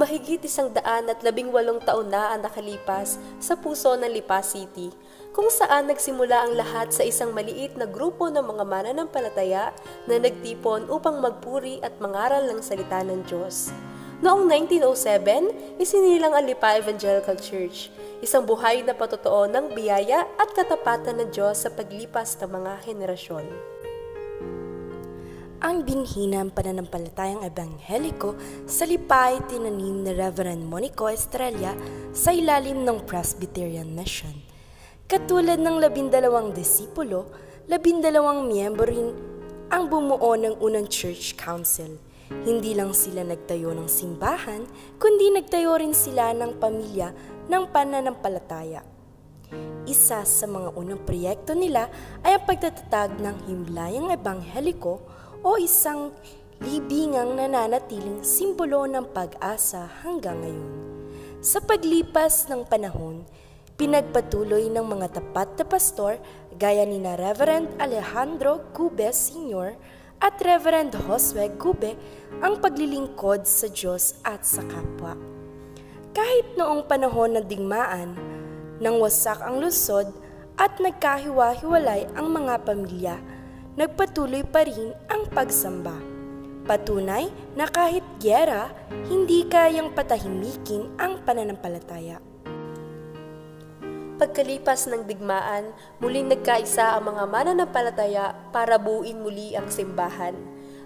Mahigit 118 taon na ang nakalipas sa puso ng Lipa City, kung saan nagsimula ang lahat sa isang maliit na grupo ng mga mananampalataya na nagtipon upang magpuri at mangaral ng salita ng Diyos. Noong 1907, isinilang ang Lipa Evangelical Church, isang buhay na patotoo ng biyaya at katapatan ng Diyos sa paglipas ng mga henerasyon. Ang binhi ng pananampalatayang ebangheliko sa Lipa ay tinanim ni Reverend Monico Estrella sa ilalim ng Presbyterian Mission. Katulad ng 12 disipulo, 12 miyembro rin ang bumuo ng unang Church Council. Hindi lang sila nagtayo ng simbahan, kundi nagtayo rin sila ng pamilya ng pananampalataya. Isa sa mga unang proyekto nila ay ang pagtatatag ng himlayang ebangheliko o isang libingang nananatiling simbolo ng pag-asa hanggang ngayon. Sa paglipas ng panahon, pinagpatuloy ng mga tapat na pastor gaya ni na Reverend Alejandro Gube Sr. at Reverend Josue Gube ang paglilingkod sa Diyos at sa kapwa. Kahit noong panahon ng digmaan, nang wasak ang lungsod at nagkahiwa-hiwalay ang mga pamilya, nagpatuloy pa rin ang pagsamba. Patunay na kahit gyera, hindi kayang patahimikin ang pananampalataya. Pagkalipas ng digmaan, muling nagkaisa ang mga mananampalataya para buuin muli ang simbahan.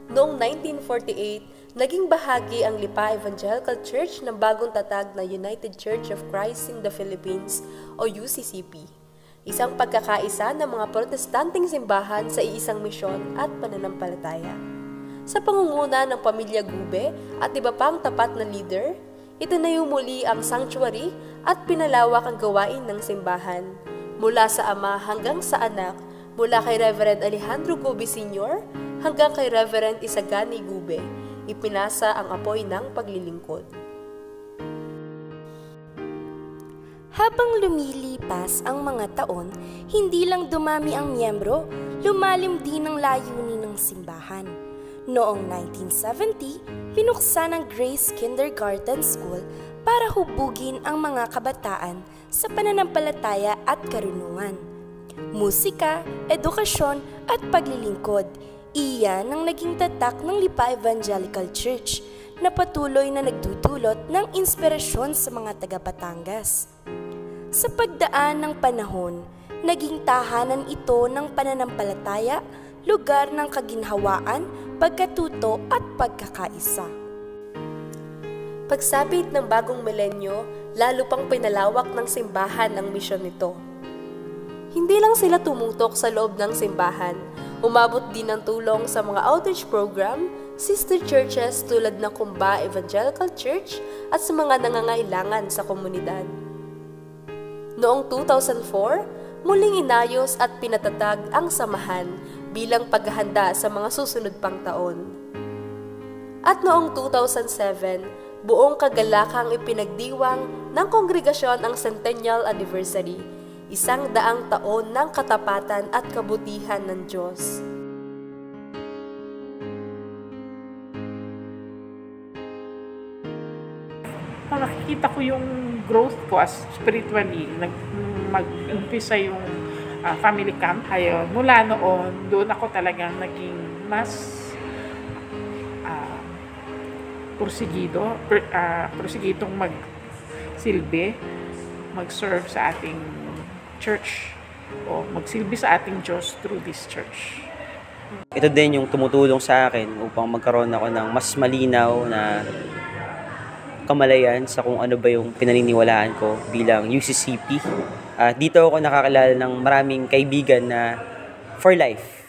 Noong 1948, naging bahagi ang Lipa Evangelical Church ng bagong tatag na United Church of Christ in the Philippines o UCCP. Isang pagkakaisa ng mga protestanteng simbahan sa iisang misyon at pananampalataya. Sa pangunguna ng pamilya Gube at iba pang tapat na leader, itinayo muli ang sanctuary at pinalawak ang gawain ng simbahan. Mula sa ama hanggang sa anak, mula kay Reverend Alejandro Gube Sr. hanggang kay Reverend Isagani Gube, ipinasa ang apoy ng paglilingkod. Habang lumilipas ang mga taon, hindi lang dumami ang miyembro, lumalim din ang layunin ng simbahan. Noong 1970, pinuksan ang Grace Kindergarten School para hubugin ang mga kabataan sa pananampalataya at karunungan. Musika, edukasyon at paglilingkod, iyan ang naging tatak ng Lipa Evangelical Church na patuloy na nagdudulot ng inspirasyon sa mga taga-Batangas. Sa pagdaan ng panahon, naging tahanan ito ng pananampalataya, lugar ng kaginhawaan, pagkatuto at pagkakaisa. Pagsapit ng bagong milenyo, lalo pang pinalawak ng simbahan ang misyon nito. Hindi lang sila tumutok sa loob ng simbahan, umabot din ng tulong sa mga outreach program, sister churches tulad ng Kumba Evangelical Church at sa mga nangangailangan sa komunidad. Noong 2004, muling inayos at pinatatag ang samahan bilang paghahanda sa mga susunod pang taon. At noong 2007, buong kagalakang ipinagdiwang ng kongregasyon ang Centennial Anniversary, 100 taon ng katapatan at kabutihan ng Diyos. Nakikita ko yung growth ko as spiritually, mag-umpisa yung family camp. Ayun, mula noon, doon ako talagang naging mas porsigidong magsilbi, mag-serve sa ating church o magsilbi sa ating Diyos through this church. Ito din yung tumutulong sa akin upang magkaroon ako ng mas malinaw na kamalayan sa kung ano ba yung pinaniniwalaan ko bilang UCCP. Dito ako nakakilala ng maraming kaibigan na for life.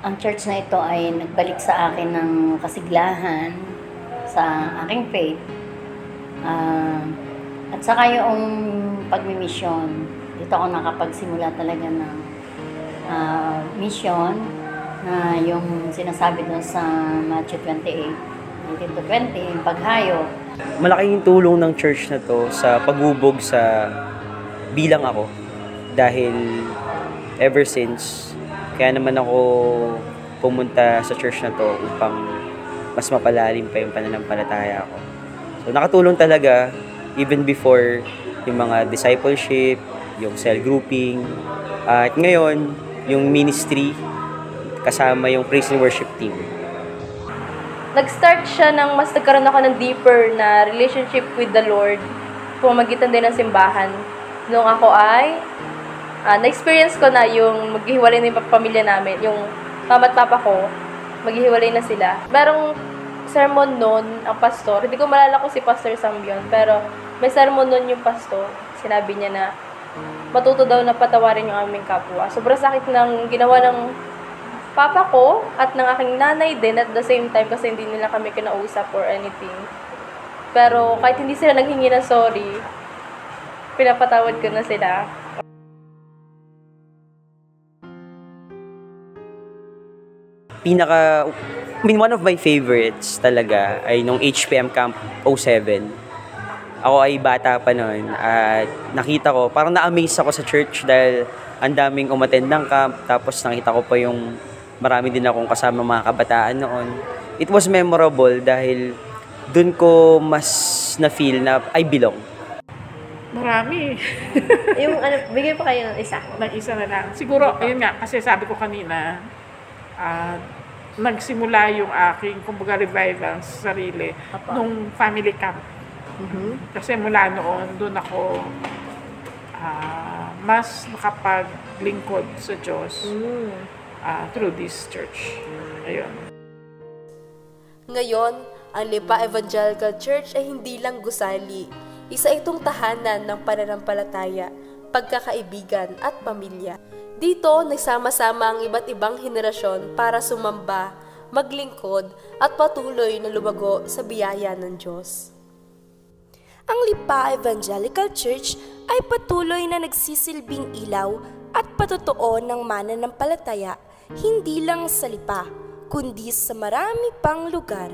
Ang church na ito ay nagbalik sa akin ng kasiglahan sa aking faith. At saka yung pagmimisyon, dito ako nakapagsimula talaga ng mission na yung sinasabi doon sa Matthew 28:19-20, yung paghayo. Malaking tulong ng church na to sa paghubog sa bilang ako dahil ever since kaya naman ako pumunta sa church na to upang mas mapalalim pa yung pananampalataya ko. So nakatulong talaga even before yung mga discipleship, yung cell grouping, at ngayon yung ministry kasama yung praise and worship team. Nag-start siya nang mas nagkaroon ako ng deeper na relationship with the Lord, pumamagitan din ng simbahan. Nung ako ay, na-experience ko na yung maghihiwalay na yung pamilya namin, yung mama at papa ko, maghihiwalay na sila. Merong sermon nun, ang pastor, hindi ko malala kung si Pastor Sam yun, pero may sermon nun yung pastor, sinabi niya na matuto daw na patawarin yung aming kapwa. Sobrang sakit ng ginawa ng papa ko at ng aking nanay din at the same time kasi hindi nila kami kinausap or anything. Pero kahit hindi sila naghingi ng sorry, pinapatawad ko na sila. One of my favorites talaga ay nung HPM Camp 07. Ako ay bata pa noon at nakita ko, parang na-amaze ako sa church dahil ang daming umattend ng camp, tapos nakita ko pa yung marami din akong kasama mga kabataan noon. It was memorable dahil dun ko mas na-feel na I belong. Marami. Bigay pa kayo ng isa. Ng isa na lang. Siguro, ayun nga, kasi sabi ko kanina, nagsimula yung aking, kumbaga, revival sa sarili nung family camp. Kasi mula noon, doon ako mas nakapaglingkod sa Diyos through this church. Ayun. Ngayon, ang Lipa Evangelical Church ay hindi lang gusali. Isa itong tahanan ng pananampalataya, pagkakaibigan at pamilya. Dito, nagsama-sama ang iba't ibang henerasyon para sumamba, maglingkod at patuloy na lumago sa biyaya ng Diyos. Ang Lipa Evangelical Church ay patuloy na nagsisilbing ilaw at patotoo ng mananampalataya, hindi lang sa Lipa, kundi sa marami pang lugar.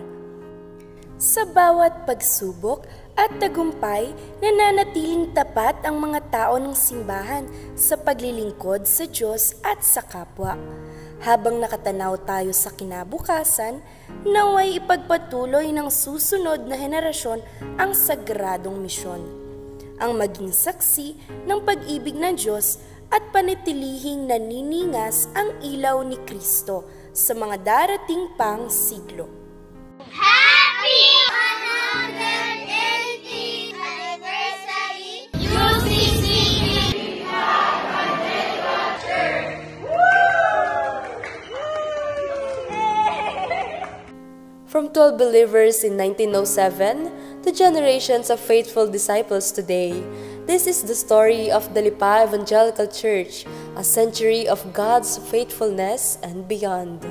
Sa bawat pagsubok at tagumpay, nananatiling tapat ang mga tao ng simbahan sa paglilingkod sa Diyos at sa kapwa. Habang nakatanaw tayo sa kinabukasan, naway ipagpatuloy ng susunod na henerasyon ang sagradong misyon. Ang maging saksi ng pag-ibig ng Diyos at panitilihing naniningas ang ilaw ni Kristo sa mga darating pang siglo. Happy 180th anniversary, UCC! From 12 believers in 1907 to generations of faithful disciples today, this is the story of the Lipa Evangelical Church, a century of God's faithfulness and beyond.